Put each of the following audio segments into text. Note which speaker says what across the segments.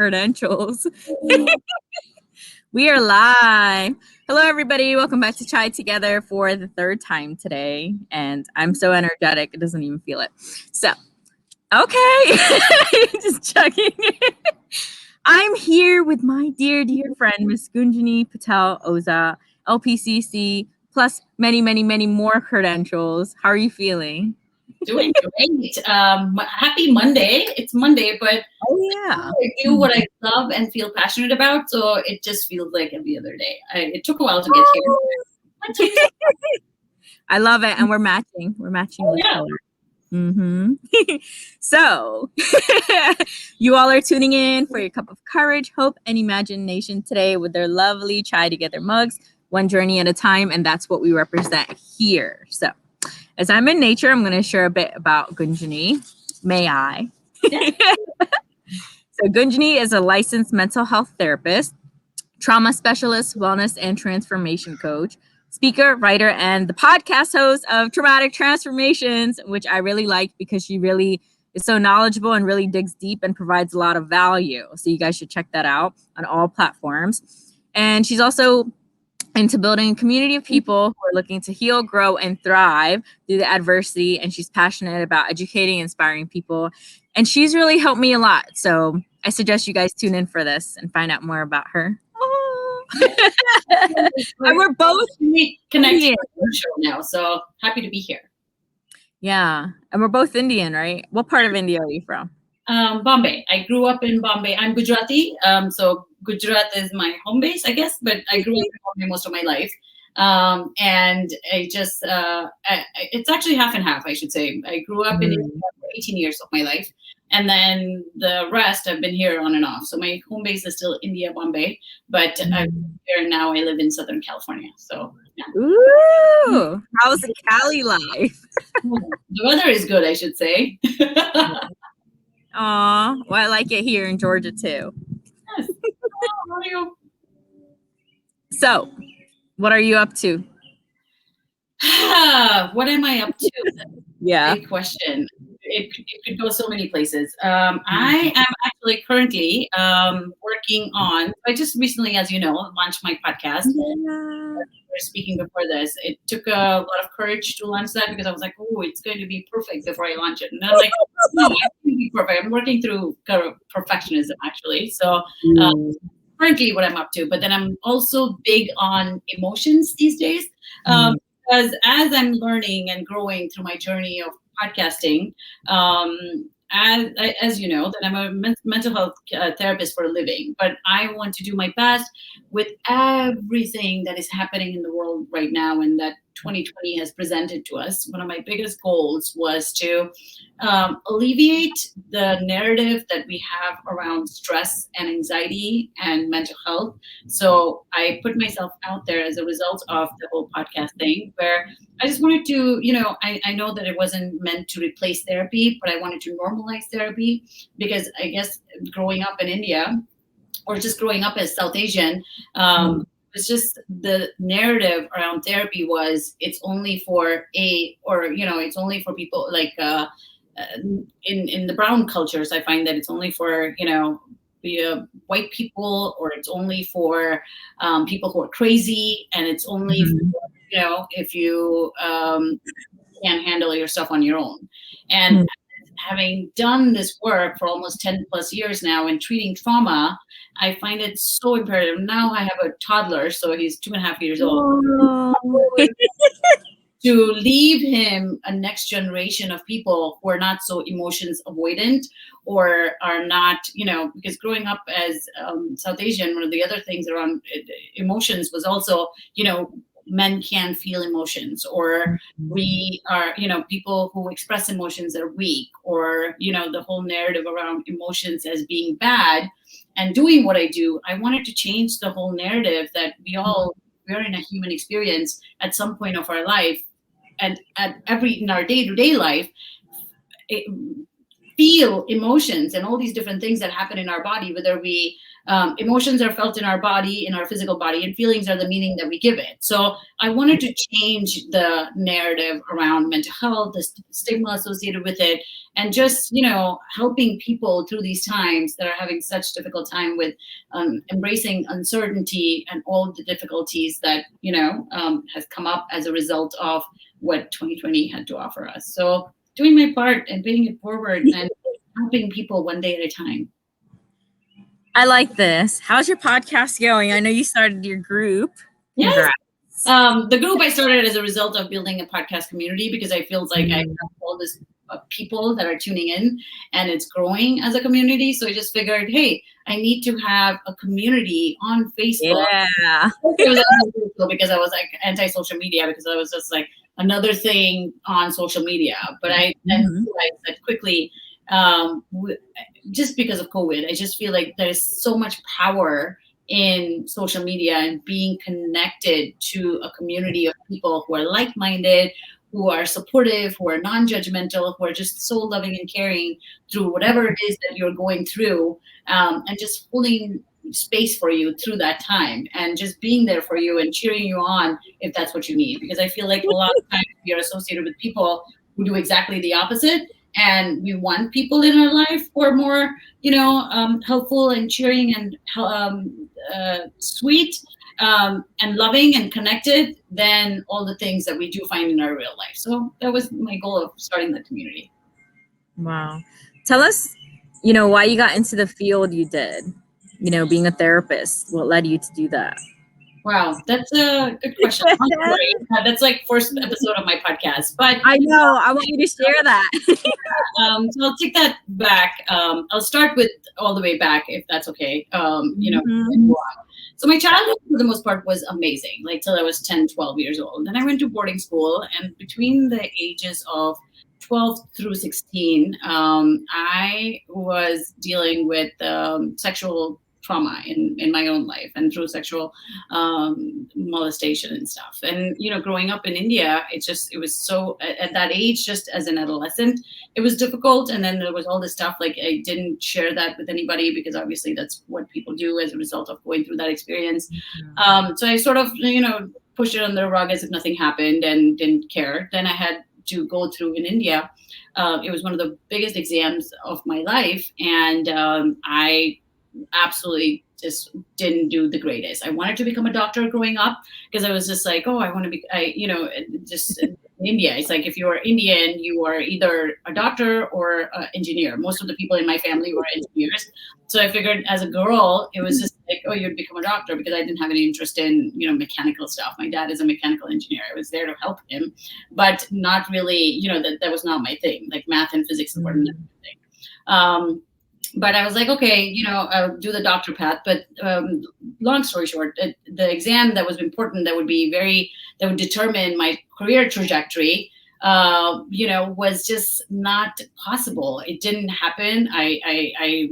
Speaker 1: credentials. We are live. Hello, everybody. Welcome back to Chai Together for the third time today. And I'm so energetic, it doesn't even feel it. So, okay. Just checking. I'm here with my dear friend, Miss Gunjani Patel Oza, LPCC, plus many more credentials. How are you feeling?
Speaker 2: Doing great. Happy Monday. It's Monday, but I do what I love and feel passionate about, so it just feels like every other day. It took a while to get here.
Speaker 1: I love it, and we're matching. We're matching with color. So, you all are tuning in for your cup of courage, hope, and imagination today with their lovely Chai Together mugs, one journey at a time, and that's what we represent here. So, as I'm in nature, I'm going to share a bit about Gunjani. May I? So Gunjani is a licensed mental health therapist, trauma specialist, wellness and transformation coach, speaker, writer, and the podcast host of Traumatic Transformations, which I really like because she really is so knowledgeable and really digs deep and provides a lot of value. So you guys should check that out on all platforms. And she's also into building a community of people who are looking to heal, grow, and thrive through the adversity. And she's passionate about educating, inspiring people. And she's really helped me a lot. So I suggest you guys tune in for this and find out more about her. Oh. And we're both
Speaker 2: connected on the show now. So happy to be here.
Speaker 1: Yeah. And we're both Indian, right? What part of India are you from?
Speaker 2: Bombay. I grew up in Bombay. I'm Gujarati. So Gujarat is my home base, I guess, but I grew up in Bombay most of my life. And I just, it's actually half and half, I should say. I grew up in India for 18 years of my life. And then the rest, I've been here on and off. So my home base is still India, Bombay, but I'm here now. I live in Southern California. So, yeah.
Speaker 1: Ooh, how's the Cali life?
Speaker 2: The weather is good, I should say.
Speaker 1: Aw, well, I like it here in Georgia too.
Speaker 2: Yes. How are you?
Speaker 1: So, what are you up to?
Speaker 2: What am I up to?
Speaker 1: Yeah.
Speaker 2: Big question. It could go so many places. I am actually currently working on, I just recently, as you know, launched my podcast.
Speaker 1: Yeah.
Speaker 2: We were speaking before this. It took a lot of courage to launch that because I was like, oh, it's going to be perfect before I launch it. And I was like, no, it's going to be perfect. I'm working through perfectionism, actually. So currently what I'm up to. But then I'm also big on emotions these days. Because as I'm learning and growing through my journey of podcasting, as you know, that I'm a mental health therapist for a living, but I want to do my best with everything that is happening in the world right now and that 2020 has presented to us. One of my biggest goals was to alleviate the narrative that we have around stress and anxiety and mental health. So I put myself out there as a result of the whole podcast thing, where I just wanted to, I know that it wasn't meant to replace therapy, but I wanted to normalize therapy because I guess growing up in India or just growing up as South Asian, it's just the narrative around therapy was it's only for it's only for people like in the brown cultures. I find that it's only for white people, or it's only for people who are crazy, and it's only for, if you can't handle your stuff on your own. And having done this work for almost 10 plus years now in treating trauma, I find it so imperative. Now I have a toddler, so he's 2.5 years old. To leave him a next generation of people who are not so emotions avoidant or are not, because growing up as South Asian, one of the other things around emotions was also, men can't feel emotions, or we are, people who express emotions are weak, or, the whole narrative around emotions as being bad. And doing what I do, I wanted to change the whole narrative that we're in a human experience at some point of our life, and in our day-to-day life, feel emotions and all these different things that happen in our body, whether we emotions are felt in our body, in our physical body, and feelings are the meaning that we give it. So I wanted to change the narrative around mental health, the stigma associated with it, and just, helping people through these times that are having such difficult time with embracing uncertainty and all the difficulties that, has come up as a result of what 2020 had to offer us. So doing my part and paying it forward and helping people one day at a time.
Speaker 1: I like this. How's your podcast going? I know you started your group.
Speaker 2: Yes. The group I started as a result of building a podcast community, because I feel like I have all this people that are tuning in and it's growing as a community. So I just figured, hey, I need to have a community on Facebook.
Speaker 1: Yeah.
Speaker 2: Because I was like anti-social media, because I was just like another thing on social media. But I then realized that quickly, just because of COVID, I just feel like there's so much power in social media and being connected to a community of people who are like-minded, who are supportive, who are non-judgmental, who are just so loving and caring through whatever it is that you're going through, and just holding space for you through that time and just being there for you and cheering you on if that's what you need. Because I feel like a lot of times we are associated with people who do exactly the opposite. And we want people in our life who are more, helpful and cheering and sweet and loving and connected than all the things that we do find in our real life. So that was my goal of starting the community.
Speaker 1: Wow. Tell us, why you got into the field you did, being a therapist. What led you to do that?
Speaker 2: Wow, that's a good question. That's like first episode of my podcast, but
Speaker 1: I know I want you to share that.
Speaker 2: So I'll take that back. I'll start with all the way back, if that's okay. So my childhood, for the most part, was amazing, like till I was 10, 12 years old. Then I went to boarding school, and between the ages of 12 through 16, I was dealing with sexual trauma in my own life, and through sexual molestation and stuff. And growing up in India, it was so, at that age, just as an adolescent, it was difficult. And then there was all this stuff, like I didn't share that with anybody, because obviously that's what people do as a result of going through that experience. So I sort of pushed it under the rug as if nothing happened and didn't care. Then I had to go through in India. It was one of the biggest exams of my life, and I absolutely just didn't do the greatest. I wanted to become a doctor growing up, because I was just like, oh, I want to be, just in India, it's like if you are Indian, you are either a doctor or an engineer. Most of the people in my family were engineers. So I figured as a girl, it was just like, oh, you'd become a doctor, because I didn't have any interest in, mechanical stuff. My dad is a mechanical engineer. I was there to help him, but not really, that was not my thing. Like math and physics were not my thing. But I was like, okay, I'll do the doctor path. But long story short, the exam that was important, that would determine my career trajectory, was just not possible. It didn't happen. I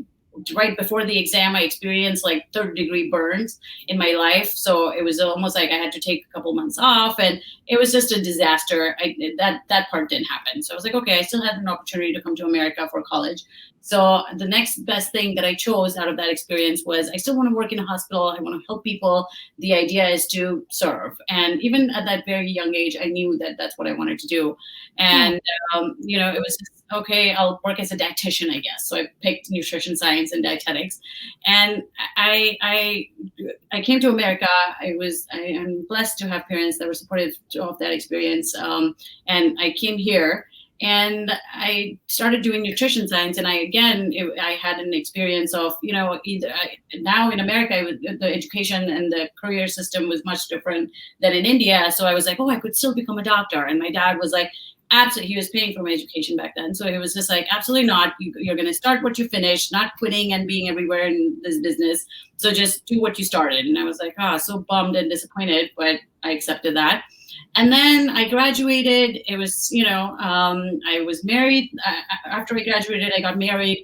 Speaker 2: right before the exam, I experienced like third-degree burns in my life. So it was almost like I had to take a couple months off, and it was just a disaster. That part didn't happen. So I was like, okay, I still had an opportunity to come to America for college. So the next best thing that I chose out of that experience was, I still want to work in a hospital. I want to help people. The idea is to serve. And even at that very young age, I knew that that's what I wanted to do. And, it was just, okay, I'll work as a dietitian, I guess. So I picked nutrition science and dietetics. And I came to America. I'm blessed to have parents that were supportive of that experience. And I came here. And I started doing nutrition science, and I had an experience of, now in America, the education and the career system was much different than in India. So I was like, oh, I could still become a doctor. And my dad was like, absolutely, he was paying for my education back then. So he was just like, absolutely not. You're going to start what you finish, not quitting and being everywhere in this business. So just do what you started. And I was like, so bummed and disappointed, but I accepted that. And then I graduated. It was, I was married. After I graduated, I got married.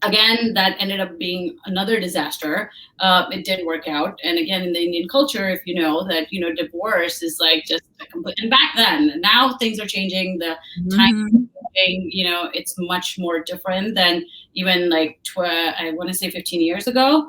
Speaker 2: Again, that ended up being another disaster. It didn't work out. And again, in the Indian culture, if you know that, divorce is like just a complete, and back then, now things are changing. The time something, it's much more different than even like, I want to say 15 years ago.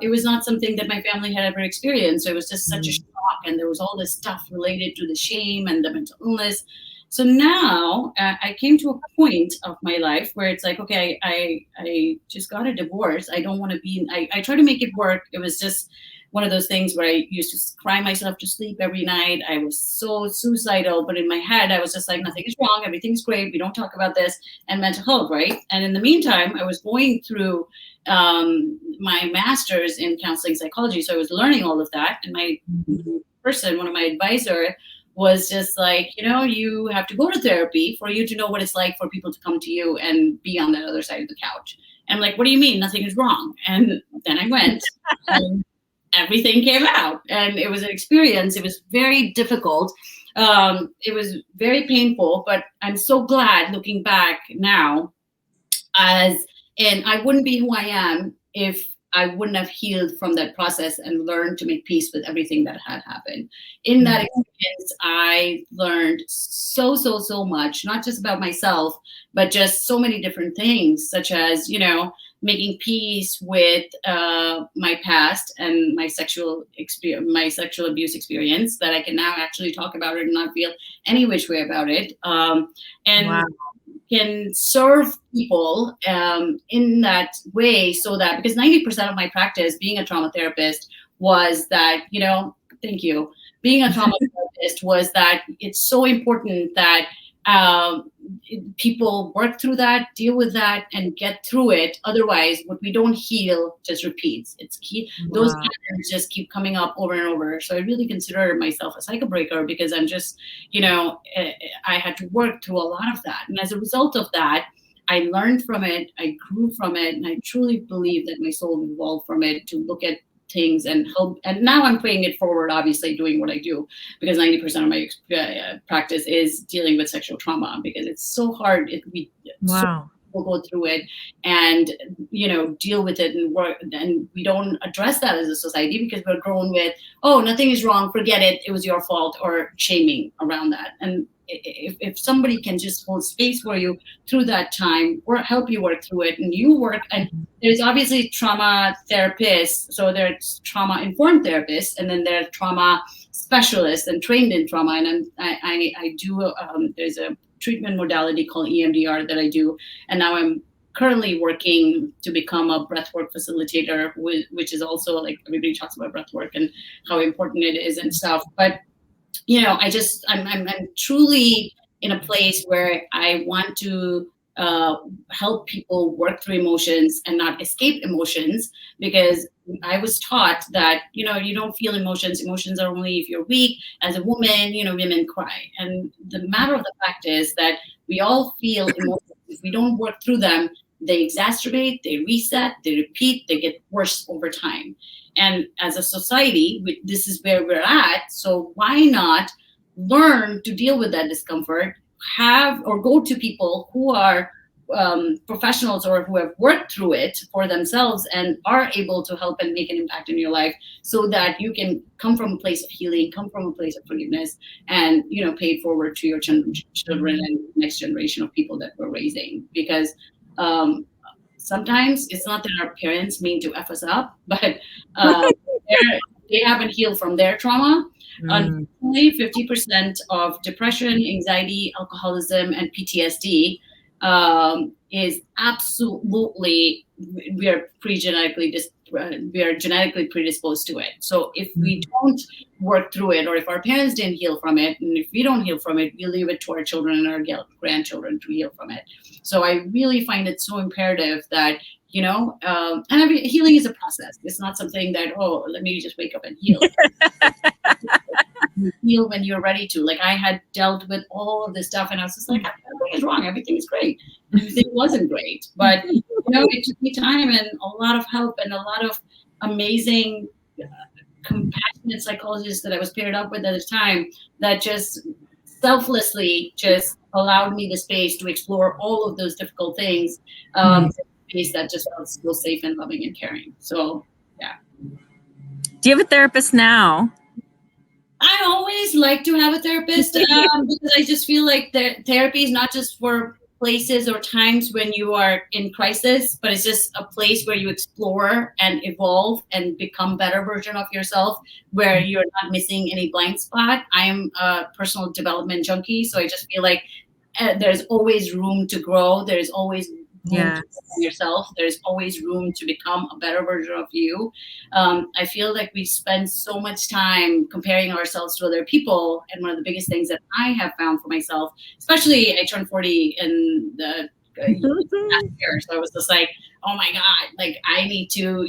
Speaker 2: It was not something that my family had ever experienced. So it was just such a shock. And there was all this stuff related to the shame and the mental illness. So now I came to a point of my life where it's like, okay, I just got a divorce. I don't want to be, I try to make it work. It was just one of those things where I used to cry myself to sleep every night. I was so suicidal, but in my head, I was just like, nothing is wrong. Everything's great. We don't talk about this, and mental health, right? And in the meantime, I was going through my master's in counseling psychology. So I was learning all of that. And my one of my advisor was just like, you have to go to therapy for you to know what it's like for people to come to you and be on that other side of the couch. And I'm like, what do you mean? Nothing is wrong. And then I went and everything came out, and it was an experience. It was very difficult. It was very painful, but I'm so glad looking back now and I wouldn't be who I am if I wouldn't have healed from that process and learned to make peace with everything that had happened. In that experience, I learned so much, not just about myself, but just so many different things, such as, making peace with my past and my sexual abuse experience, that I can now actually talk about it and not feel any which way about it. Can serve people in that way, so that, because 90% of my practice being a trauma therapist was that, thank you, being a trauma therapist was that it's so important that people work through that, deal with that, and get through it. Otherwise, what we don't heal just repeats. Those patterns just keep coming up over and over. So I really consider myself a cycle breaker, because I'm just, I had to work through a lot of that. And as a result of that, I learned from it, I grew from it, and I truly believe that my soul evolved from it to look at things and help. And now I'm paying it forward, obviously doing what I do, because 90% of my practice is dealing with sexual trauma, because it's so hard. So people go through it and, deal with it and work. And we don't address that as a society, because we're grown with, oh, nothing is wrong, forget it, it was your fault, or shaming around that. And if somebody can just hold space for you through that time, or help you work through it, and you work, and there's obviously trauma therapists, so there's trauma informed therapists, and then there are trauma specialists and trained in trauma. And I do there's a treatment modality called EMDR that I do, and now I'm currently working to become a breathwork facilitator, which is also, like, everybody talks about breathwork and how important it is and stuff, but I'm truly in a place where I want to help people work through emotions and not escape emotions, because I was taught that, you don't feel emotions. Emotions are only if you're weak. As a woman, women cry. And the matter of the fact is that we all feel emotions. If we don't work through them, they exacerbate, they reset, they repeat, they get worse over time. And as a society, this is where we're at. So why not learn to deal with that discomfort, or go to people who are professionals or who have worked through it for themselves and are able to help and make an impact in your life, so that you can come from a place of healing, come from a place of forgiveness, and, pay it forward to your children and next generation of people that we're raising. Because sometimes it's not that our parents mean to F us up, but they haven't healed from their trauma. Unfortunately, 50% of depression, anxiety, alcoholism, and PTSD is absolutely, we are genetically predisposed to it. So if we don't work through it, or if our parents didn't heal from it, and if we don't heal from it, we leave it to our children and our grandchildren to heal from it. So I really find it so imperative that, and healing is a process. It's not something that, oh, let me just wake up and heal. You heal when you're ready to. Like, I had dealt with all of this stuff, and I was just like, nothing is wrong, everything is great. Everything wasn't great, but it took me time and a lot of help and a lot of amazing compassionate psychologists that I was paired up with at the time, that just selflessly just allowed me the space to explore all of those difficult things, space that just felt so safe and loving and caring. So yeah.
Speaker 1: Do you have a therapist now?
Speaker 2: I always like to have a therapist, because I just feel like therapy is not just for places or times when you are in crisis, but it's just a place where you explore and evolve and become better version of yourself, where you're not missing any blind spot. I am a personal development junkie, so I just feel like there's always room to grow. There's always room to
Speaker 1: Yes.
Speaker 2: work on yourself. There's always room to become a better version of you. I feel like we spend so much time comparing ourselves to other people. And one of the biggest things that I have found for myself, especially I turned 40 in the last year. So I was just like, oh my God, like I need to,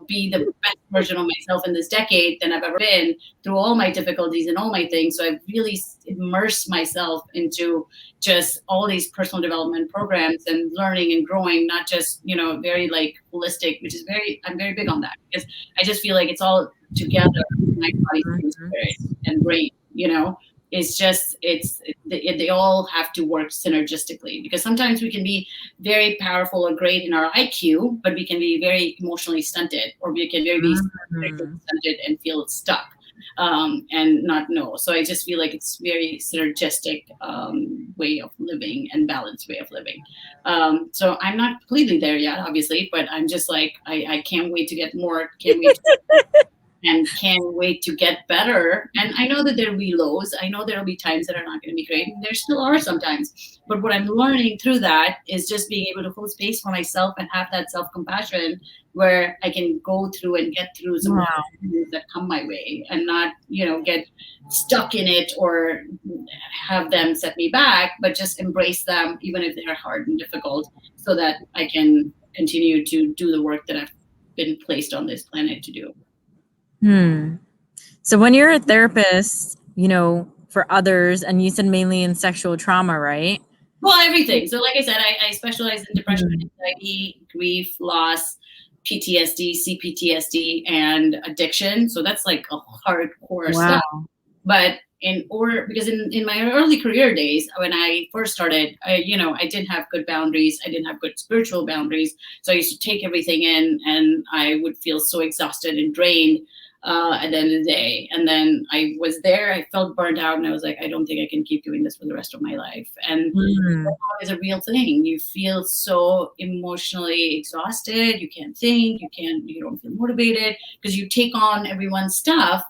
Speaker 2: be the best version of myself in this decade than I've ever been through all my difficulties and all my things. So I've really immersed myself into just all these personal development programs and learning and growing, not just, very like holistic, which is I'm very big on that because I just feel like it's all together, my body, spirit, and brain. It's just they all have to work synergistically, because sometimes we can be very powerful or great in our IQ, but we can be very emotionally stunted, or we can be very stunted and feel stuck and not know. So I just feel like it's very synergistic way of living and balanced way of living. So I'm not completely there yet, obviously, but I'm just like I can't wait to get more. And can't wait to get better. And I know that there'll be lows. I know there'll be times that are not going to be great. And there still are sometimes. But what I'm learning through that is just being able to hold space for myself and have that self-compassion where I can go through and get through some of the things that come my way and not, get stuck in it or have them set me back, but just embrace them, even if they're hard and difficult, so that I can continue to do the work that I've been placed on this planet to do.
Speaker 1: So when you're a therapist, for others, and you said mainly in sexual trauma, right?
Speaker 2: Well, everything. So like I said, I specialize in depression, anxiety, grief, loss, PTSD, CPTSD, and addiction. So that's like a hardcore stuff. But because in my early career days, when I first started, I didn't have good boundaries. I didn't have good spiritual boundaries. So I used to take everything in, and I would feel so exhausted and drained at the end of the day. And then I was there, I felt burned out, and I was like, I don't think I can keep doing this for the rest of my life. And burnout is a real thing. You feel so emotionally exhausted. You can't think, you don't feel motivated because you take on everyone's stuff,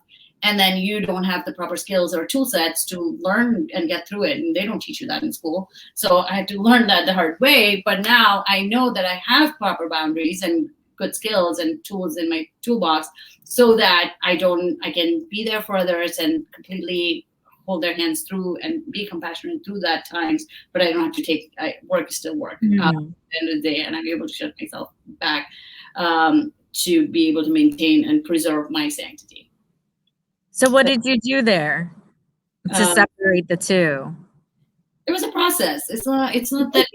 Speaker 2: and then you don't have the proper skills or tool sets to learn and get through it. And they don't teach you that in school. So I had to learn that the hard way. But now I know that I have proper boundaries and good skills and tools in my toolbox, so that I can be there for others and completely hold their hands through and be compassionate through that times. But I don't have to work is still work at the end of the day, and I'm able to shut myself back to be able to maintain and preserve my sanctity.
Speaker 1: So what did you do there to separate the two?
Speaker 2: It was a process. It's not that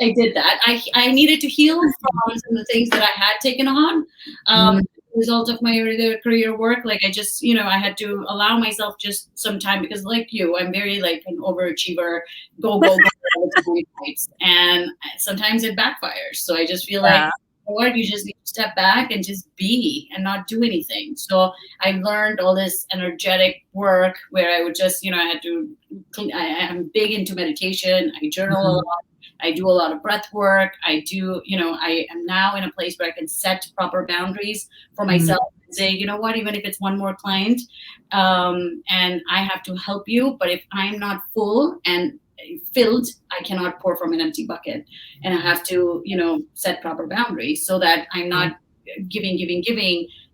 Speaker 2: I did that. I needed to heal from some of the things that I had taken on as a result of my earlier career work. Like I just, I had to allow myself just some time, because like you, I'm very like an overachiever, go, and sometimes it backfires. So I just feel like, or you just need to step back and just be and not do anything. So I learned all this energetic work where I would just, I had to I'm big into meditation. I journal a lot. I do a lot of breath work. I do, I am now in a place where I can set proper boundaries for myself and say, you know what, even if it's one more client and I have to help you, but if I'm not full and filled, I cannot pour from an empty bucket, and I have to, set proper boundaries so that I'm not giving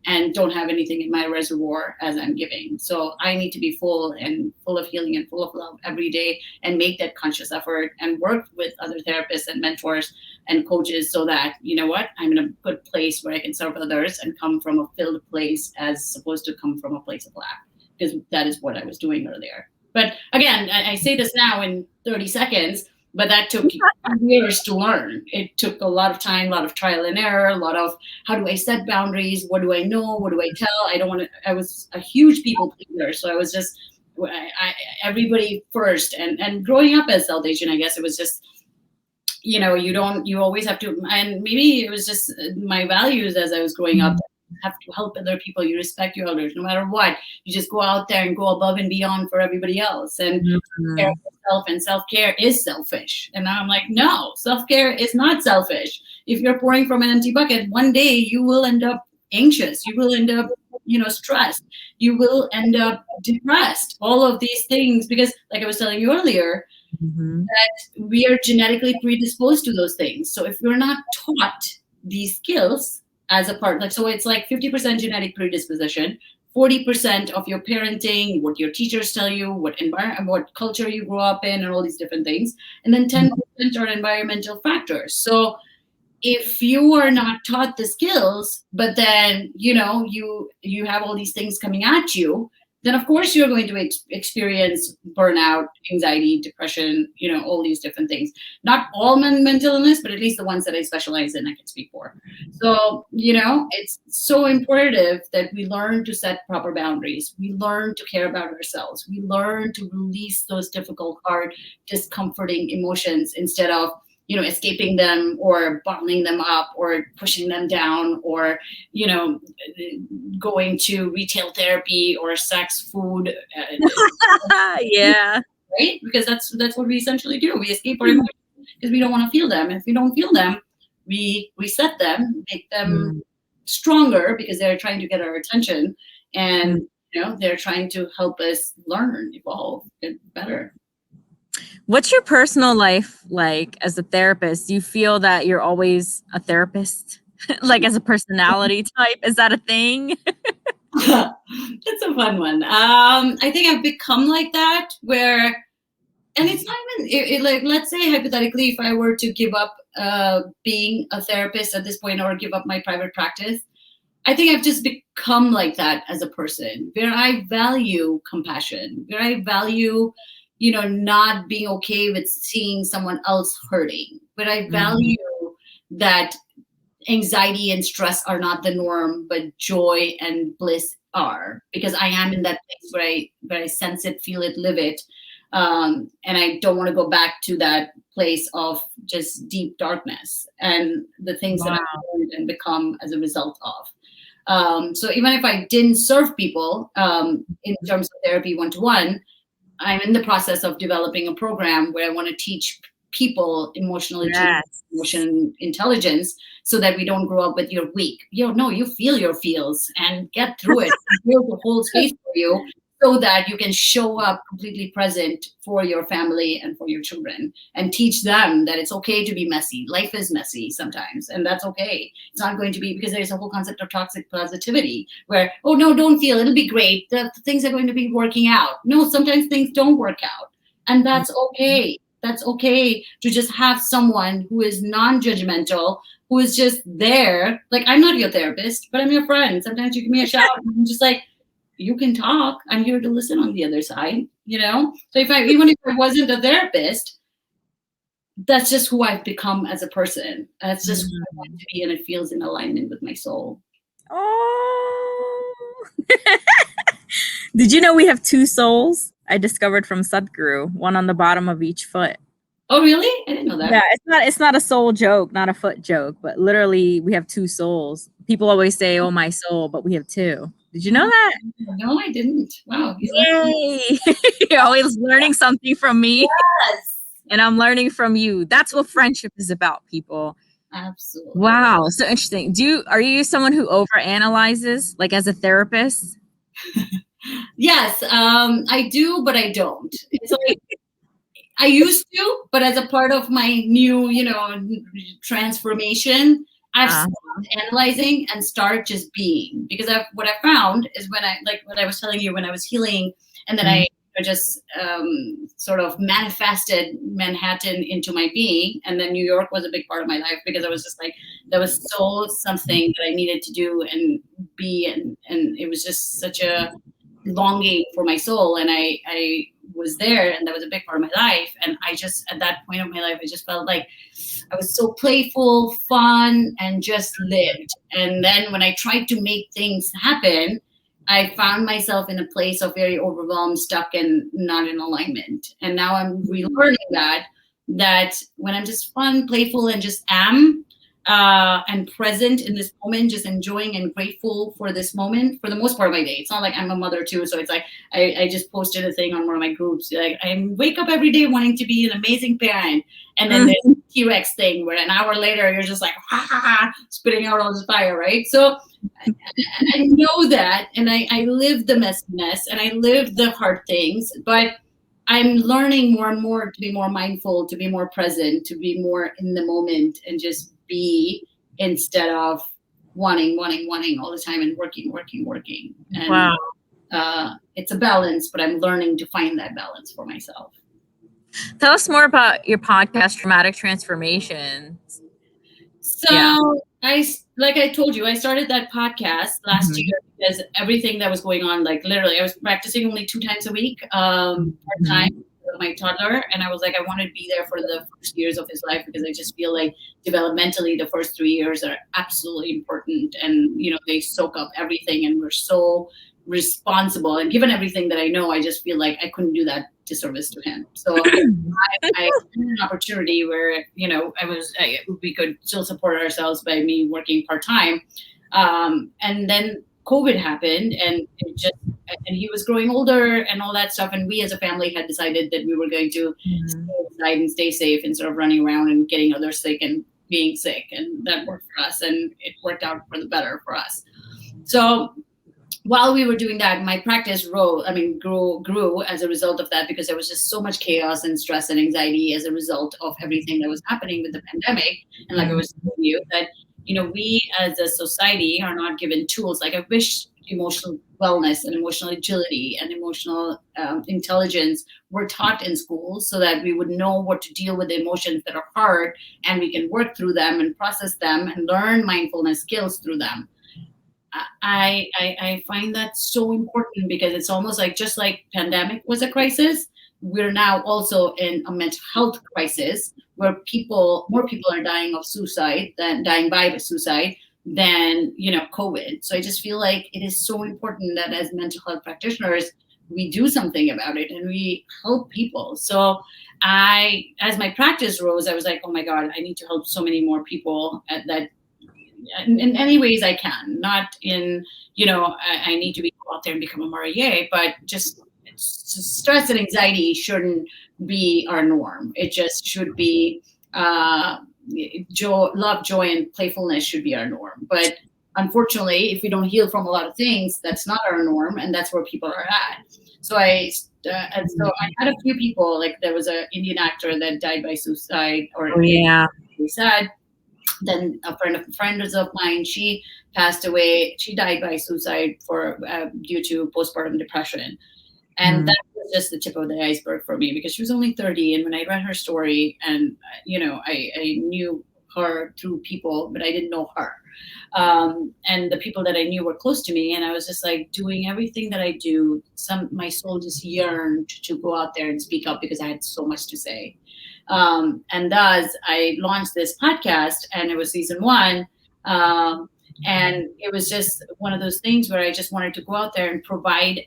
Speaker 2: and don't have anything in my reservoir as I'm giving. So I need to be full of healing and full of love every day, and make that conscious effort and work with other therapists and mentors and coaches, so that, I'm in a good place where I can serve others and come from a filled place as opposed to come from a place of lack, because that is what I was doing earlier. But again, I say this now in 30 seconds, but that took years to learn. It took a lot of time, a lot of trial and error, a lot of how do I set boundaries? What do I know? What do I tell? I was a huge people pleaser. So I was just, everybody first. And growing up as South Asian, I guess it was just, you always have to, and maybe it was just my values as I was growing up. have to help other people, you respect your elders, no matter what. You just go out there and go above and beyond for everybody else. And care of yourself, and self-care is selfish. And now I'm like, no, self-care is not selfish. If you're pouring from an empty bucket, one day you will end up anxious. You will end up, stressed. You will end up depressed. All of these things, because like I was telling you earlier, that we are genetically predisposed to those things. So if we're not taught these skills as a part, like, so it's like 50% genetic predisposition, 40% of your parenting, what your teachers tell you, what environment, what culture you grew up in, and all these different things, and then 10% are environmental factors. So if you are not taught the skills, but then you have all these things coming at you, then of course you're going to experience burnout, anxiety, depression, all these different things. Not all mental illness, but at least the ones that I specialize in, I can speak for. So, it's so imperative that we learn to set proper boundaries. We learn to care about ourselves. We learn to release those difficult, hard, discomforting emotions instead of escaping them or bottling them up or pushing them down or, going to retail therapy or sex, food.
Speaker 1: Yeah.
Speaker 2: Right? Because that's what we essentially do. We escape our emotions because we don't want to feel them. If we don't feel them, we reset them, make them stronger because they're trying to get our attention. And, they're trying to help us learn, evolve, get better.
Speaker 1: What's your personal life like as a therapist? Do you feel that you're always a therapist? Like as a personality type? Is that a thing?
Speaker 2: It's a fun one. I think I've become like that where, and it's not even, like, let's say hypothetically, if I were to give up being a therapist at this point or give up my private practice, I think I've just become like that as a person, where I value compassion, where I value not being okay with seeing someone else hurting. But I value that anxiety and stress are not the norm, but joy and bliss are, because I am in that place where I sense it, feel it, live it. And I don't want to go back to that place of just deep darkness and the things that I've learned and become as a result of. So even if I didn't serve people in terms of therapy one-to-one, I'm in the process of developing a program where I want to teach people emotional intelligence so that we don't grow up with you're weak. You feel your feels and get through it. Build the whole space for you so that you can show up completely present for your family and for your children and teach them that it's okay to be messy. Life is messy sometimes, and that's okay. It's not going to be, because there's a whole concept of toxic positivity where, oh no, don't feel, it'll be great. The things are going to be working out. No, sometimes things don't work out, and that's okay. That's okay to just have someone who is non-judgmental, who is just there. Like, I'm not your therapist, but I'm your friend. Sometimes you give me a shout and I'm just like, you can talk. I'm here to listen on the other side, So even if I wasn't a therapist, that's just who I've become as a person. That's just who I want to be, and it feels in alignment with my soul.
Speaker 1: Oh. Did you know we have two souls? I discovered from Sadhguru, one on the bottom of each foot.
Speaker 2: Oh, really? I didn't know that.
Speaker 1: Yeah, it's not a soul joke, not a foot joke, but literally we have two souls. People always say, "Oh, my soul," but we have two. Did you know that?
Speaker 2: No, I didn't. Wow.
Speaker 1: Yay! You're always learning something from me.
Speaker 2: Yes.
Speaker 1: And I'm learning from you. That's what friendship is about, people.
Speaker 2: Absolutely.
Speaker 1: Wow, so interesting. Are you someone who overanalyzes, like as a therapist?
Speaker 2: Yes, I do, but I don't. It's like I used to, but as a part of my new, transformation, I've stopped analyzing and start just being. Because what I found is when what I was telling you, when I was healing, and then I just sort of manifested Manhattan into my being, and then New York was a big part of my life because I was just like, that was so something that I needed to do and be, and it was just such a longing for my soul, and I was there, and that was a big part of my life. And I just, at that point of my life, I just felt like I was so playful, fun, and just lived. And then when I tried to make things happen, I found myself in a place of very overwhelmed, stuck, and not in alignment. And now I'm relearning that when I'm just fun, playful, and just am, and present in this moment, just enjoying and grateful for this moment for the most part of my day. It's not like I'm a mother too, so it's like I just posted a thing on one of my groups, like I wake up every day wanting to be an amazing parent, and then there's T-Rex thing where an hour later you're just like ha ha ha, spitting out all this fire, right? So I know that, and I live the messiness and I live the hard things, but I'm learning more and more to be more mindful, to be more present, to be more in the moment, and just be instead of wanting all the time and working. And
Speaker 1: Wow.
Speaker 2: it's a balance, but I'm learning to find that balance for myself.
Speaker 1: Tell us more about your podcast, Dramatic Transformations.
Speaker 2: So
Speaker 1: Yeah.
Speaker 2: like I told you, I started that podcast last year because everything that was going on, like literally, I was practicing only 2 times a week, part time with my toddler, and I was like, I want to be there for the first years of his life because I just feel like developmentally, the first 3 years are absolutely important, and they soak up everything, and we're so responsible. And given everything that I know, I just feel like I couldn't do that disservice to him. So I had an opportunity where we could still support ourselves by me working part time, and then COVID happened, and he was growing older and all that stuff, and we as a family had decided that we were going to stay inside and stay safe instead of running around and getting others sick and being sick, and that worked for us, and it worked out for the better for us. So while we were doing that, my practice grew as a result of that, because there was just so much chaos and stress and anxiety as a result of everything that was happening with the pandemic. And like I was telling you, that we as a society are not given tools. Like I wish emotional wellness and emotional agility and emotional intelligence were taught in schools, so that we would know what to deal with the emotions that are hard, and we can work through them and process them and learn mindfulness skills through them. I find that so important, because it's almost like, just like pandemic was a crisis, we're now also in a mental health crisis where more people are dying of suicide than dying by suicide than COVID. So I just feel like it is so important that as mental health practitioners, we do something about it and we help people. So as my practice rose, I was like, oh my God, I need to help so many more people that in any ways I can. Not in, I need to go out there and become a Marier, but just stress and anxiety shouldn't be our norm. It just should be love, joy, and playfulness should be our norm. But unfortunately, if we don't heal from a lot of things, that's not our norm, and that's where people are at. So I had a few people, like there was an Indian actor that died by suicide, or sad. Then a friend of mine, she passed away. She died by suicide due to postpartum depression. And that was just the tip of the iceberg for me, because she was only 30. And when I read her story, and, I knew her through people, but I didn't know her. And the people that I knew were close to me. And I was just like doing everything that I do. My soul just yearned to go out there and speak up, because I had so much to say. And thus I launched this podcast, and it was season 1. And it was just one of those things where I just wanted to go out there and provide.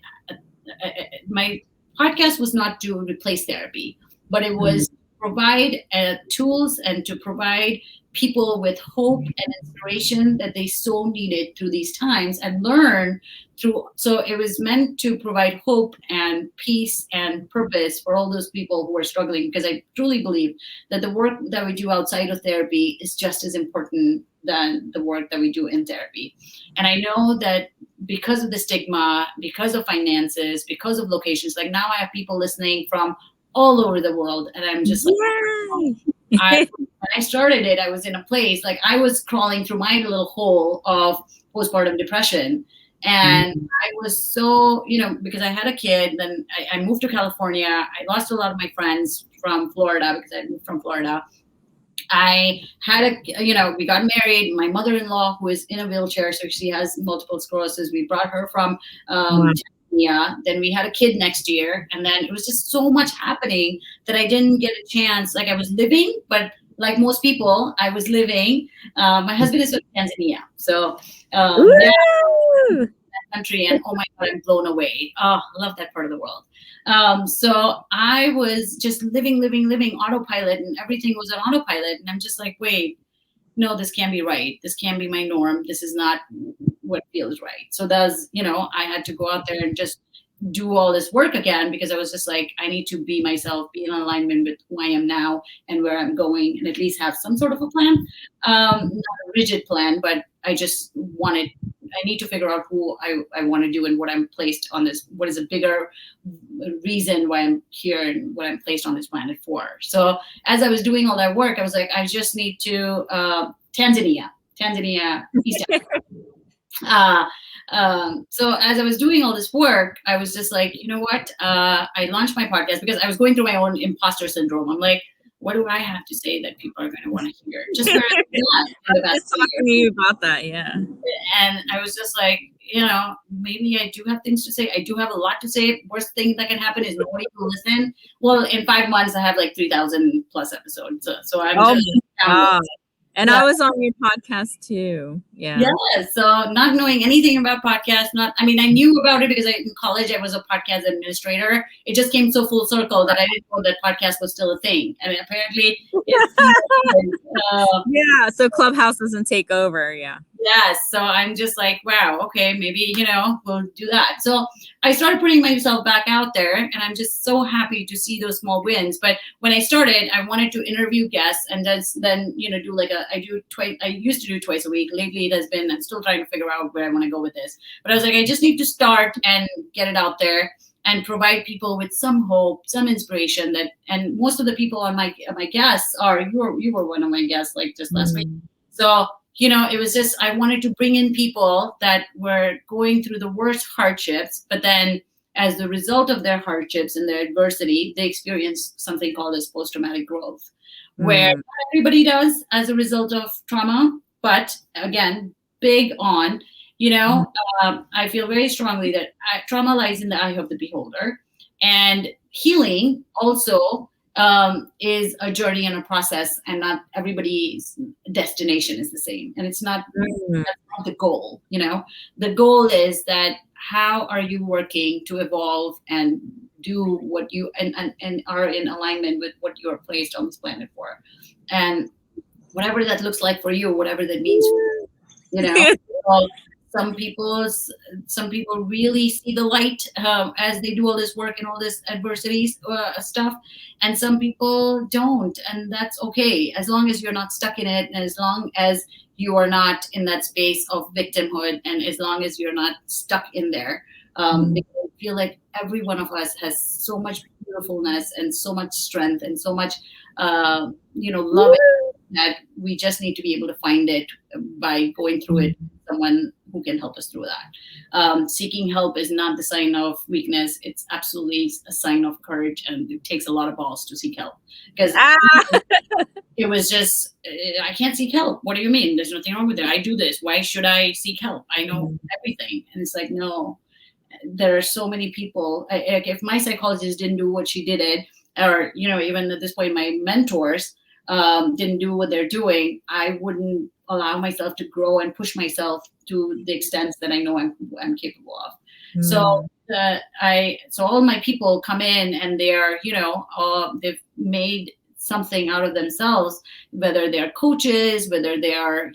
Speaker 2: My podcast was not to replace therapy, but it was to provide tools and to provide people with hope and inspiration that they so needed through these times, and learn through. So it was meant to provide hope and peace and purpose for all those people who are struggling, because I truly believe that the work that we do outside of therapy is just as important than the work that we do in therapy. And I know that because of the stigma, because of finances, because of locations, like now I have people listening from all over the world, and I'm just like, when I started it, I was in a place, like I was crawling through my little hole of postpartum depression. And I was so, because I had a kid, then I moved to California. I lost a lot of my friends from Florida, because I moved from Florida. I had we got married. My mother-in-law, who is in a wheelchair, so she has multiple sclerosis, we brought her from Tanzania. Then we had a kid next year. And then it was just so much happening that I didn't get a chance. Like I was living, but like most people, I was living. My husband is from Tanzania. So that country, and oh my God, I'm blown away. Oh, I love that part of the world. So I was just living autopilot, and everything was on autopilot. And I'm just like, wait, no, this can't be right. This can't be my norm. This is not what feels right. So I had to go out there and just do all this work again, because I was just like, I need to be myself, be in alignment with who I am now and where I'm going, and at least have some sort of a plan. Not a rigid plan, but I need to figure out who I want to do and what I'm placed on this, what is a bigger reason why I'm here and what I'm placed on this planet for. So as I was doing all that work, I was like, I just need to, Tanzania, East Africa. So as I was doing all this work, I was just like, you know what? I launched my podcast because I was going through my own imposter syndrome. I'm like, what do I have to say that people are going to want to hear? Just where I'm at in the
Speaker 1: I was
Speaker 2: past
Speaker 1: talking to you about that, yeah.
Speaker 2: And I was just like, maybe I do have things to say. I do have a lot to say. Worst thing that can happen is nobody will listen. Well, in 5 months, I have like 3,000 plus episodes. So I'm just
Speaker 1: wow. And
Speaker 2: yeah.
Speaker 1: I was on your podcast too. Yeah.
Speaker 2: Yeah. So not knowing anything about podcasts, I knew about it because in college I was a podcast administrator. It just came so full circle that I didn't know that podcast was still a thing. I mean, apparently it's
Speaker 1: yeah. So Clubhouse doesn't take over. Yeah.
Speaker 2: Yes. So I'm just like, wow, okay, maybe, we'll do that. So I started putting myself back out there, and I'm just so happy to see those small wins. But when I started, I wanted to interview guests and then do I used to do twice a week. Lately it has been, I'm still trying to figure out where I want to go with this. But I was like, I just need to start and get it out there and provide people with some hope, some inspiration and most of the people on my guests you were one of my guests like just last week. So it was just, I wanted to bring in people that were going through the worst hardships, but then as the result of their hardships and their adversity, they experience something called as post-traumatic growth, where not everybody does as a result of trauma. But again, big on, I feel very strongly that trauma lies in the eye of the beholder, and healing also is a journey and a process, and not everybody's destination is the same. And it's not, that's not the goal. The goal is that how are you working to evolve and do what you and are in alignment with what you are placed on this planet for, and whatever that looks like for you, whatever that means for you, so some people really see the light as they do all this work and all this adversity stuff, and some people don't, and that's okay, as long as you're not stuck in it, and as long as you are not in that space of victimhood, and as long as you're not stuck in there. Because I feel like every one of us has so much beautifulness and so much strength and so much love, that we just need to be able to find it by going through it, someone who can help us through that. Seeking help is not the sign of weakness. It's absolutely a sign of courage, and it takes a lot of balls to seek help, because it was just, I can't seek help. What do you mean? There's nothing wrong with it. I do this. Why should I seek help? I know everything. And it's like, no, there are so many people. If my psychologist didn't do what she did, or, even at this point, my mentors didn't do what they're doing, I wouldn't allow myself to grow and push myself to the extent that I know I'm capable of. So all my people come in, and they're, they've made something out of themselves, whether they're coaches, whether they are,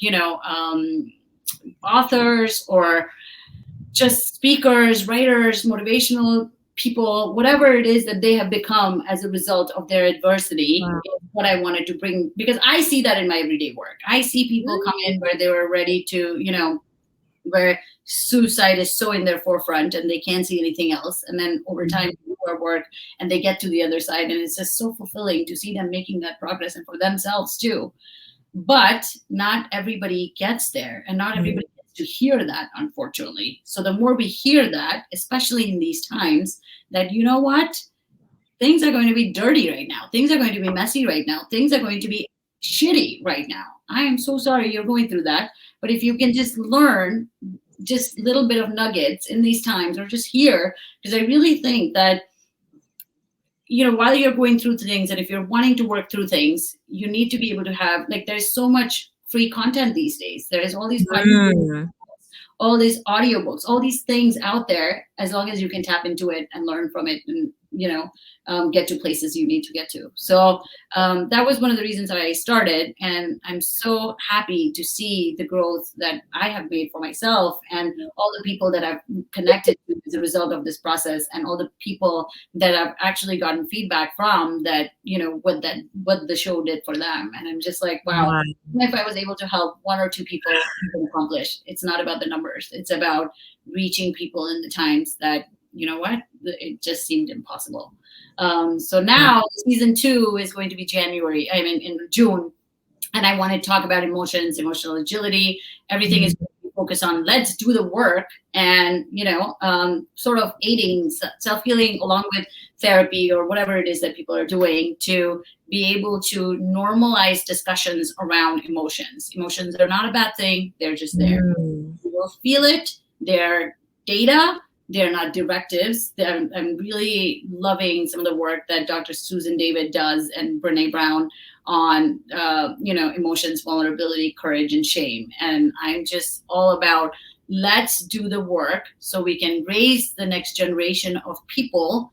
Speaker 2: authors, or just speakers, writers, motivational people, whatever it is that they have become as a result of their adversity. Wow. Is what I wanted to bring, because I see that in my everyday work. I see people come in where they were ready to, where suicide is so in their forefront and they can't see anything else. And then over time, they do our work and they get to the other side, and it's just so fulfilling to see them making that progress, and for themselves too. But not everybody gets there, and not everybody to hear that, unfortunately. So the more we hear that, especially in these times, that things are going to be dirty right now, things are going to be messy right now, things are going to be shitty right now. I am so sorry you're going through that, but if you can just learn just a little bit of nuggets in these times, or just hear, because I really think that while you're going through things, and if you're wanting to work through things, you need to be able to have, there's so much free content these days. There is all these all these audiobooks, all these things out there, as long as you can tap into it and learn from it and get to places you need to get to. So that was one of the reasons that I started, and I'm so happy to see the growth that I have made for myself and all the people that I've connected to as a result of this process, and all the people that I've actually gotten feedback from that, what the show did for them. And I'm just like, wow, even if I was able to help one or two people, I can accomplish. It's not about the numbers. It's about reaching people in the times that, it just seemed impossible. So now season 2 is going to be in June. And I want to talk about emotions, emotional agility. Everything is going to focus on let's do the work and, sort of aiding self-healing along with therapy or whatever it is that people are doing to be able to normalize discussions around emotions. Emotions are not a bad thing. They're just there. You will feel it. They're data. They're not directives. I'm really loving some of the work that Dr. Susan David does and Brene Brown on, emotions, vulnerability, courage, and shame. And I'm just all about let's do the work so we can raise the next generation of people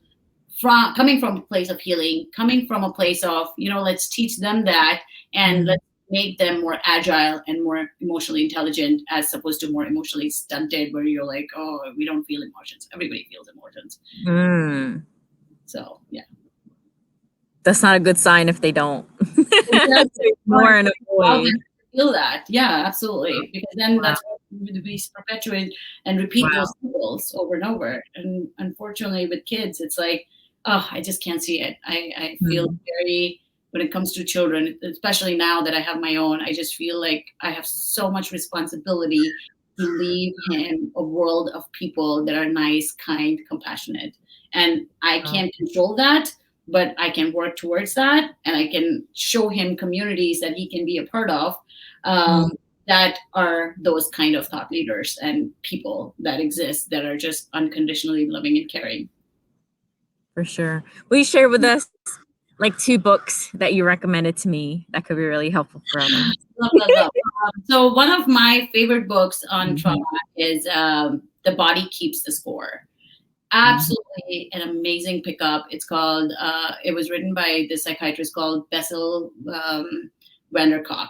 Speaker 2: coming from a place of healing, coming from a place of, let's teach them that, and let's make them more agile and more emotionally intelligent, as opposed to more emotionally stunted, where you're like, oh, we don't feel emotions. Everybody feels emotions. So, yeah.
Speaker 1: That's not a good sign if they don't.
Speaker 2: More and avoid. Feel that. Yeah, absolutely. Because then that's what we perpetuate and repeat those cycles over and over. And unfortunately with kids, it's like, oh, I just can't see it. I feel very, when it comes to children, especially now that I have my own, I just feel like I have so much responsibility to leave him a world of people that are nice, kind, compassionate. And I can't control that, but I can work towards that, and I can show him communities that he can be a part of that are those kind of thought leaders and people that exist that are just unconditionally loving and caring.
Speaker 1: For sure. Will you share with us like 2 books that you recommended to me that could be really helpful for others?
Speaker 2: Love. So one of my favorite books on trauma is The Body Keeps the Score. Absolutely an amazing pickup. It's called, it was written by this psychiatrist called Bessel van der Kolk.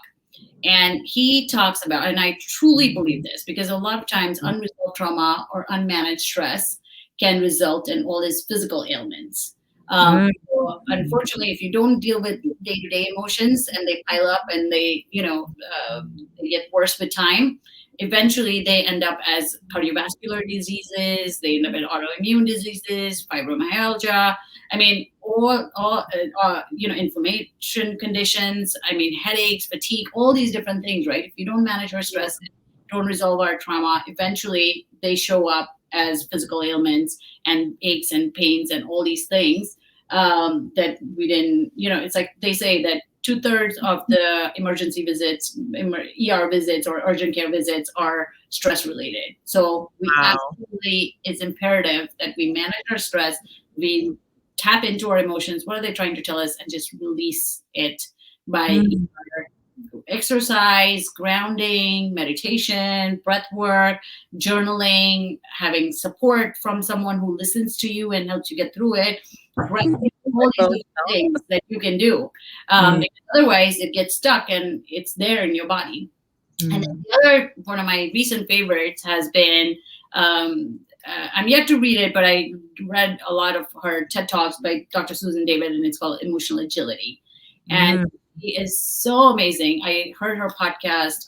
Speaker 2: And he talks about, and I truly believe this, because a lot of times unresolved trauma or unmanaged stress can result in all these physical ailments. So unfortunately, if you don't deal with day-to-day emotions and they pile up and they get worse with time, eventually they end up as cardiovascular diseases, they end up in autoimmune diseases, fibromyalgia. I mean, all inflammation conditions. I mean, headaches, fatigue, all these different things, right? If you don't manage our stress, don't resolve our trauma, eventually they show up as physical ailments and aches and pains and all these things that we didn't, it's like they say that 2/3 of the emergency visits, ER visits or urgent care visits are stress related. So we absolutely, it's imperative that we manage our stress, we tap into our emotions. What are they trying to tell us? And just release it by exercise, grounding, meditation, breath work, journaling, having support from someone who listens to you and helps you get through it. All these things that you can do. Because otherwise it gets stuck and it's there in your body. And then the other one of my recent favorites has been, I'm yet to read it, but I read a lot of her TED Talks by Dr. Susan David, and it's called Emotional Agility. And she is so amazing. I heard her podcast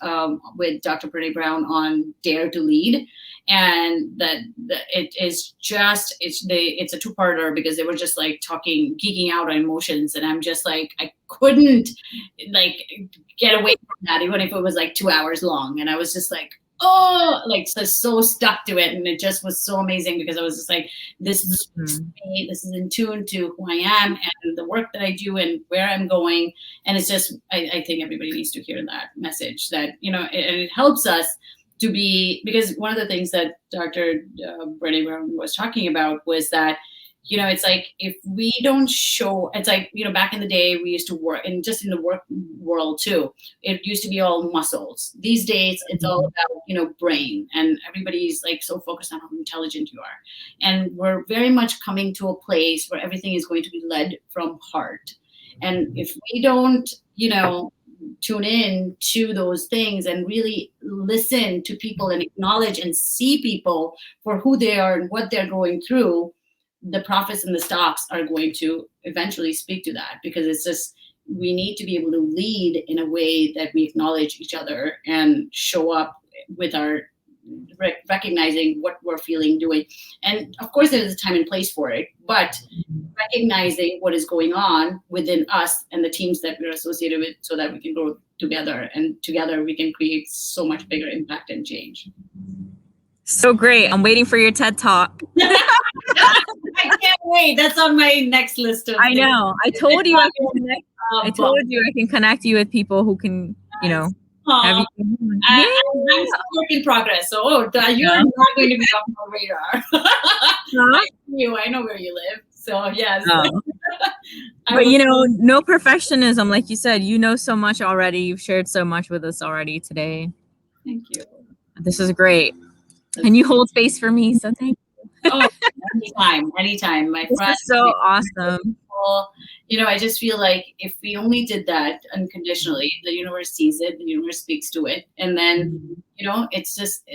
Speaker 2: with Dr. Brene Brown on Dare to Lead, and that it is just it's a 2-parter because they were just like geeking out on emotions, and I'm just like I couldn't like get away from that even if it was like 2 hours long, and I was just like, oh, like so stuck to it, and it just was so amazing because I was just like, this is me, this is in tune to who I am and the work that I do and where I'm going, and it's just I think everybody needs to hear that message that and it helps us to be, because one of the things that Dr. Brene Brown was talking about was that it's like if we don't show, it's like, back in the day we used to work, and just in the work world too, it used to be all muscles. These days it's all about, brain, and everybody's like so focused on how intelligent you are. And we're very much coming to a place where everything is going to be led from heart. And if we don't, tune in to those things and really listen to people and acknowledge and see people for who they are and what they're going through, the profits and the stocks are going to eventually speak to that, because it's just, we need to be able to lead in a way that we acknowledge each other and show up with our recognizing what we're feeling, doing. And of course there's a time and place for it, but recognizing what is going on within us and the teams that we're associated with, so that we can grow together, and together we can create so much bigger impact and change.
Speaker 1: So great. I'm waiting for your TED Talk.
Speaker 2: I can't wait. That's on my next list of
Speaker 1: I know. I told you I can connect you with people who can, have you.
Speaker 2: I'm still work in progress. So you're not going to be on my radar. I know where you live. So yes.
Speaker 1: But no perfectionism, like you said. You know so much already. You've shared so much with us already today.
Speaker 2: Thank you.
Speaker 1: This is great. And you hold space for me, so thank you.
Speaker 2: Oh, anytime, my friend.
Speaker 1: This is so awesome.
Speaker 2: I just feel like if we only did that unconditionally, the universe sees it, the universe speaks to it, and then it's just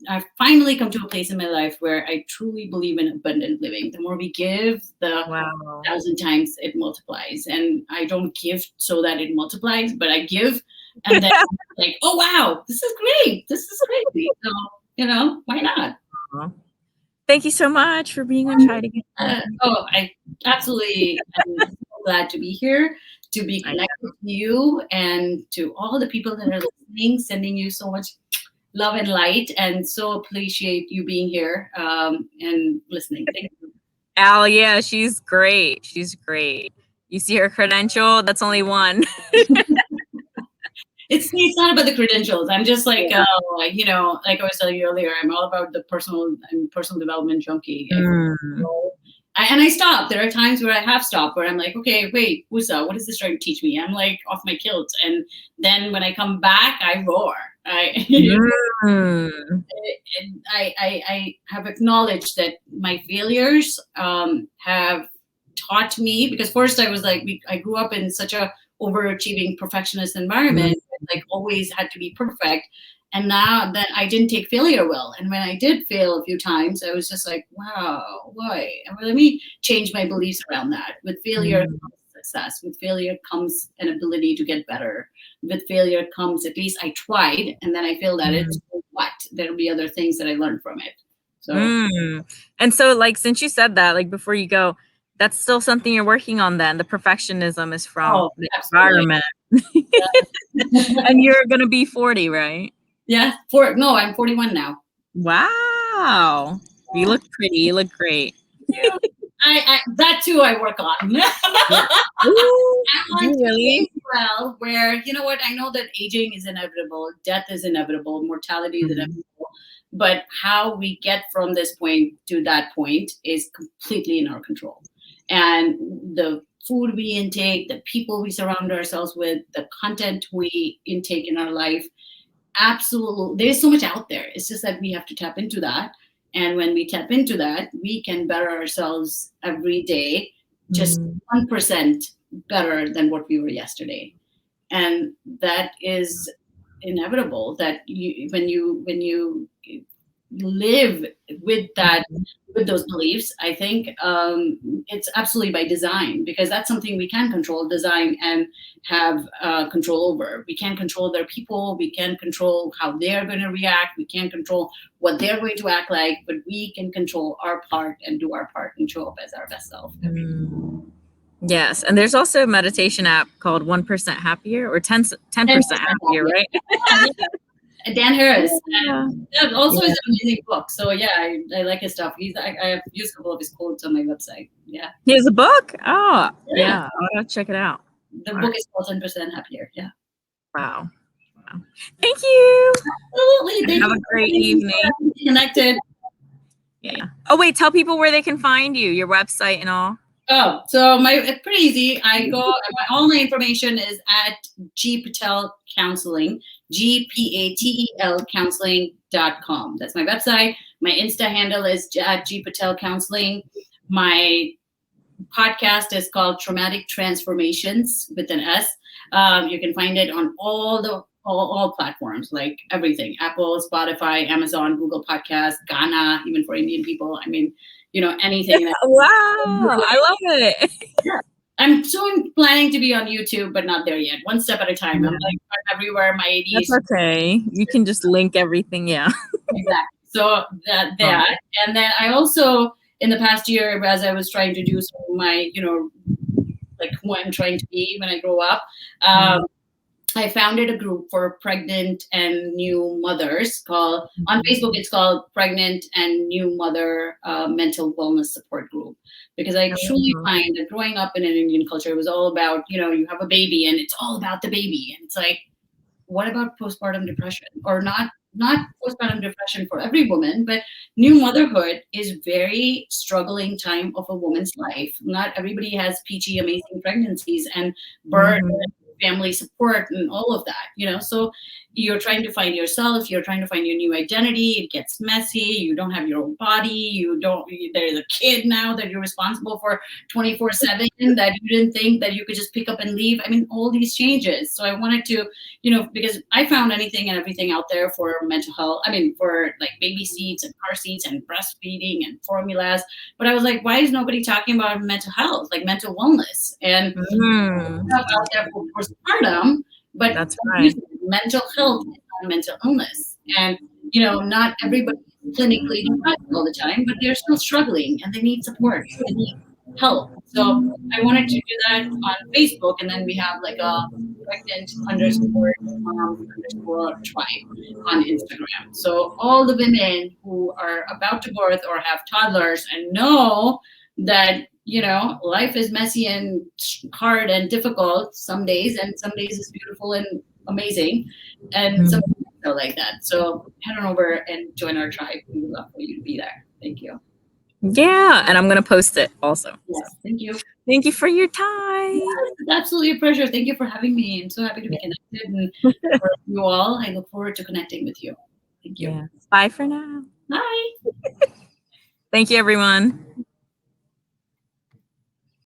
Speaker 2: I've finally come to a place in my life where I truly believe in abundant living. The more we give, the 1,000 times it multiplies. And I don't give so that it multiplies, but I give, and then like, oh wow, this is great. This is crazy. So why not?
Speaker 1: Thank you so much for being on Try Together.
Speaker 2: I absolutely am so glad to be here, to be connected to you, and to all the people that are listening, sending you so much love and light, and so appreciate you being here and listening. Thank you.
Speaker 1: Al, yeah, she's great. She's great. You see her credential? That's only one.
Speaker 2: It's not about the credentials. I'm just like, like I was telling you earlier, I'm all about the personal development junkie. And I stop. There are times where I have stopped, where I'm like, okay, wait, Usa, what is this trying to teach me? I'm like off my kilt. And then when I come back, I roar. I have acknowledged that my failures have taught me, because first I was like, I grew up in such a overachieving perfectionist environment, like always had to be perfect. And now that I didn't take failure well. And when I did fail a few times, I was just like, wow, why? And let me change my beliefs around that. With failure comes success. With failure comes an ability to get better. With failure comes, at least I tried, and then I failed at it. So what? There'll be other things that I learned from it. So.
Speaker 1: And so, like, since you said that, like, before you go, that's still something you're working on then. The perfectionism is from the environment. And you're going to be 40, right?
Speaker 2: Yeah. I'm 41 now.
Speaker 1: Wow. You look pretty. You look great.
Speaker 2: Yeah. I that too I work on. Really? Well, where, you know what, I know that aging is inevitable, death is inevitable, mortality is inevitable. But how we get from this point to that point is completely in our control. And the food we intake, the people we surround ourselves with, the content we intake in our life, absolutely, there's so much out there. It's just that we have to tap into that. And when we tap into that, we can better ourselves every day, just 1% better than what we were yesterday. And that is inevitable, that when you live with those beliefs, I think it's absolutely by design, because that's something we can control, design, and have control over. We can't control their people. We can't control how they're going to react. We can't control what they're going to act like, but we can control our part and do our part and show up as our best self.
Speaker 1: Yes. And there's also a meditation app called 1% Happier, or 10% Happier, right?
Speaker 2: Dan Harris. That also is an amazing book. So yeah, I like his stuff. I have used a couple of his quotes on my website. Yeah.
Speaker 1: He has a book? Oh, yeah. I'll check it out.
Speaker 2: The book is called 10% Happier. Yeah.
Speaker 1: Wow. Thank you.
Speaker 2: Absolutely.
Speaker 1: Have a great evening.
Speaker 2: Connected.
Speaker 1: Yeah. Oh, wait, tell people where they can find you, your website and all.
Speaker 2: Oh, so it's pretty easy. All my information is at G Patel Counseling, GPATEL counseling.com. That's my website. My Insta handle is at G Patel Counseling. My podcast is called Traumatic Transformations with an S. You can find it on all platforms, like everything: Apple, Spotify, Amazon, Google Podcasts, Ghana, even for Indian people. I mean, anything.
Speaker 1: Wow, I love it.
Speaker 2: Yeah. I'm soon planning to be on YouTube, but not there yet. One step at a time. I'm everywhere. My ADs.
Speaker 1: That's okay. You can just link everything. Yeah.
Speaker 2: Exactly. So that, and then I also, in the past year, as I was trying to do some of my, like who I'm trying to be when I grow up, I founded a group for pregnant and new mothers on Facebook. It's called Pregnant and New Mother Mental Wellness Support Group, because I truly find that growing up in an Indian culture, it was all about, you have a baby and it's all about the baby. And it's like, what about postpartum depression? Or not postpartum depression for every woman, but new motherhood is very struggling time of a woman's life. Not everybody has peachy, amazing pregnancies and birth, family support and all of that, so you're trying to find yourself, you're trying to find your new identity. It gets messy. You don't have your own body. There's a kid now that you're responsible for 24/7 that you didn't think that you could just pick up and leave. I mean, all these changes. So I wanted to, because I found anything and everything out there for mental health. I mean, for like baby seats and car seats and breastfeeding and formulas. But I was like, why is nobody talking about mental health, like mental wellness? And stuff out there for postpartum, but
Speaker 1: that's right.
Speaker 2: Mental health is not mental illness. And, not everybody is clinically depressed all the time, but they're still struggling and they need support. They need help. So I wanted to do that on Facebook, and then we have like a pregnant_mom_tribe on Instagram. So all the women who are about to birth or have toddlers and know that, life is messy and hard and difficult some days, and some days is beautiful and amazing, and some days are like that. So head on over and join our tribe. We would love for you to be there. Thank you.
Speaker 1: Yeah, and I'm going to post it also.
Speaker 2: Yes, thank you.
Speaker 1: Thank you for your time.
Speaker 2: Yes, it's absolutely a pleasure. Thank you for having me. I'm so happy to be connected. And for you all, I look forward to connecting with you. Thank you.
Speaker 1: Yeah. Bye for now.
Speaker 2: Bye.
Speaker 1: Thank you, everyone.